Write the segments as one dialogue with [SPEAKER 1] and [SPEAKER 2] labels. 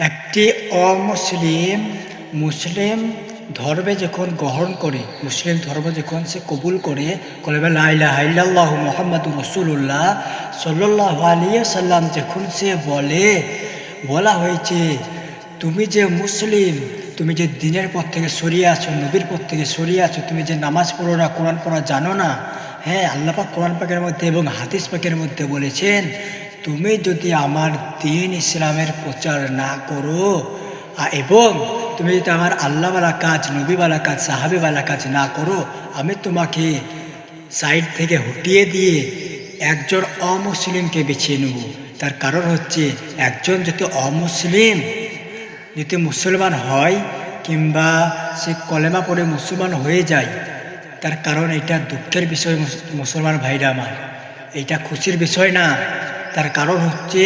[SPEAKER 1] একটি অমুসলিম মুসলিম ধর্মে যখন গ্রহণ করে, মুসলিম ধর্ম যখন সে কবুল করে, কলেমা লা ইলাহা ইল্লাল্লাহু মুহাম্মাদুর রাসূলুল্লাহ সাল্লাল্লাহু আলাইহি সাল্লাম যখন সে বলা হয়েছে তুমি যে মুসলিম, তুমি যে দিনের পথ থেকে সরিয়ে আছো, নবীর পথ থেকে সরিয়ে আছো, তুমি যে নামাজ পড়ো না, কোরআন পড়া জানো না। হ্যাঁ, আল্লাহ পাক কোরআন পাকের মধ্যে এবং হাদিস পাকের মধ্যে বলেছেন, তুমি যদি আমার দিন ইসলামের প্রচার না করো এবং তুমি যদি আমার আল্লাহওয়ালা কাজ, নবীওয়ালা কাজ, সাহাবিওয়ালা কাজ না করো, আমি তোমাকে সাইড থেকে হটিয়ে দিয়ে একজন অমুসলিমকে বেছে নেব। তার কারণ হচ্ছে, একজন যদি অমুসলিম যদি মুসলমান হয় কিংবা সে কলেমা পড়ে মুসলমান হয়ে যায়, তার কারণ এটা দুঃখের বিষয় মুসলমান ভাইরা আমার, এটা খুশির বিষয় না। তার কারণ হচ্ছে,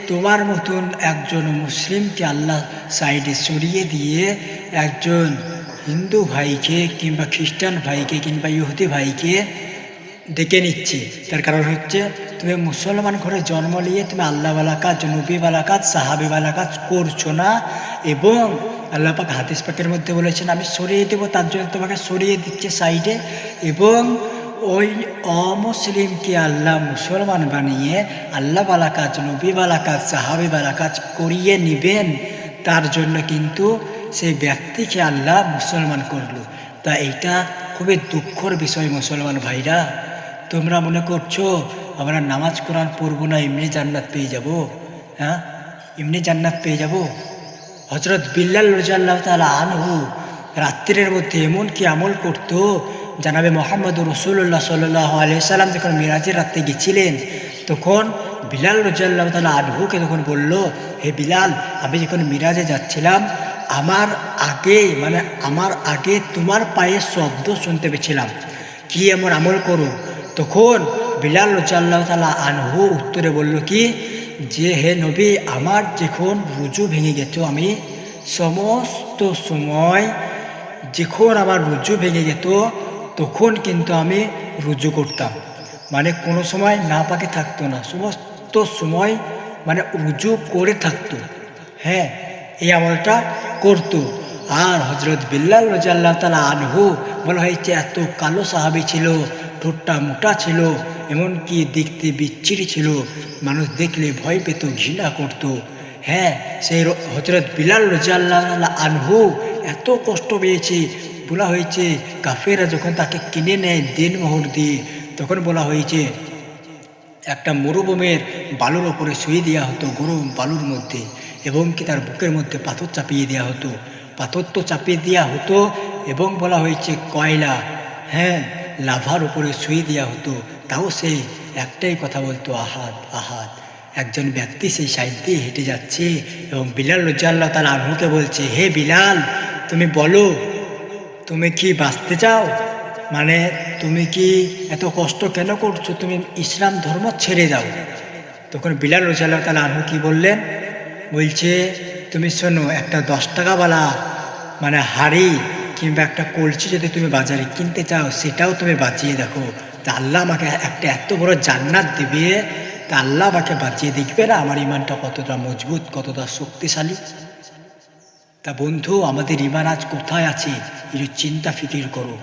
[SPEAKER 1] তোমার মতন একজন মুসলিমকে আল্লাহ সাইডে সরিয়ে দিয়ে একজন হিন্দু ভাইকে কিংবা খ্রিস্টান ভাইকে কিংবা ইহুদি ভাইকে ডেকে নিচ্ছে। তার কারণ হচ্ছে, তুমি মুসলমান ঘরে জন্ম নিয়ে তুমি আল্লাহওয়ালা কাজ, নবীওয়ালা কাজ, সাহাবিওয়ালা কাজ করছো না। এবং আল্লাহ পাক হাদিস পাকের মধ্যে বলেছেন, আমি সরিয়ে দেবো, তার জন্য তোমাকে সরিয়ে দিচ্ছে সাইডে। এবং ওই অমুসলিমকে আল্লাহ মুসলমান বানিয়ে আল্লাহওয়ালা কাজ, নবীওয়ালা কাজ, সাহাবিওয়ালা কাজ করিয়ে নেবেন। তার জন্য কিন্তু সেই ব্যক্তিকে আল্লাহ মুসলমান করলো। তা এইটা খুবই দুঃখর বিষয় মুসলমান ভাইরা। তোমরা মনে করছো আমরা নামাজ কোরআন পড়বো না, এমনি জান্নাত পেয়ে যাব? হ্যাঁ, এমনি জান্নাত পেয়ে যাব? হজরত বিল্লাল রাদিয়াল্লাহু তাআলা আনহু রাত্রির মধ্যে এমন কি আমল করত, জানাবে মোহাম্মদুর রাসূলুল্লাহ সাল্লাল্লাহু আলাইহি সাল্লাম যখন মিরাজের রাত্রে গেছিলেন, তখন বিলাল রাদিয়াল্লাহু তাআলা আনহুকে তখন বলল, হে বিলাল, আমি যখন মিরাজে যাচ্ছিলাম আমার আগে তোমার পায়ের শব্দ শুনতে পেয়েছিলাম, কি এমন আমল করো? তখন বিলাল রাদিয়াল্লাহু তাআলা আনহু উত্তরে বলল কি, যে হে নবী, আমার যখন রুজু ভেঙে গেত, আমি সমস্ত সময় যখন আমার রুজু ভেঙে যেত তখন কিন্তু আমি রুজু করতাম, মানে কোনো সময় না পাকে থাকতো না, সমস্ত সময় মানে রুজু করে থাকতো। হ্যাঁ, এই আমলটা করতো। আর হজরত বিল্লাল রাদিয়াল্লাহু তাআলা আনহু বলা হয়েছে এত কালো সাহাবী ছিল, ঠোঁটটা মোটা ছিল, এমনকি দেখতে বিচ্ছিরি ছিল, মানুষ দেখলে ভয় পেত, ঘৃণা করত। হ্যাঁ, সেই হজরত বিলাল রাদিয়াল্লাহু তাআলা আনহু এত কষ্ট পেয়েছে। বলা হয়েছে কাফেররা যখন তাকে কিনে নেয় দেনমোহর দিয়ে, তখন বলা হয়েছে একটা মরুভূমির বালুর ওপরে শুয়ে দেওয়া হতো, গরম বালুর মধ্যে, এবং কি তার বুকের মধ্যে পাথর চাপিয়ে দেওয়া হতো। পাথর তো চাপিয়ে দেওয়া হতো, এবং বলা হয়েছে কয়লা, হ্যাঁ, লাভার উপরে শুয়ে দেওয়া হতো, তাও সে একটাই কথা বলতো, আহাদ আহাদ। একজন ব্যক্তি সেই সাইড দিয়ে হেঁটে যাচ্ছে এবং বিলাল রাদিয়াল্লাহু তাআলা আনহুকে বলছে, হে বিলাল, তুমি বলো, তুমি কি বাঁচতে চাও? মানে তুমি কি এত কষ্ট কেন করছো? তুমি ইসলাম ধর্ম ছেড়ে দাও। তখন বিলাল রাদিয়াল্লাহু তাআলা আনহু কি বললেন? বলছে, তুমি শোনো, একটা 10 টাকাওয়ালা মানে হাড়ি কিংবা একটা কলসি যদি তুমি বাজারে কিনতে চাও, সেটাও তুমি বাঁচিয়ে দেখো, তা আল্লাহ আমাকে একটা এত বড় জান্নাত দেবে। তা আল্লাহ আমাকে বাঁচিয়ে দেখবে না আমার ইমানটা কতটা মজবুত, কতটা শক্তিশালী। তা বন্ধু, আমাদের ইমান আজ কোথায় আছে? একটু চিন্তা ফিকির করো।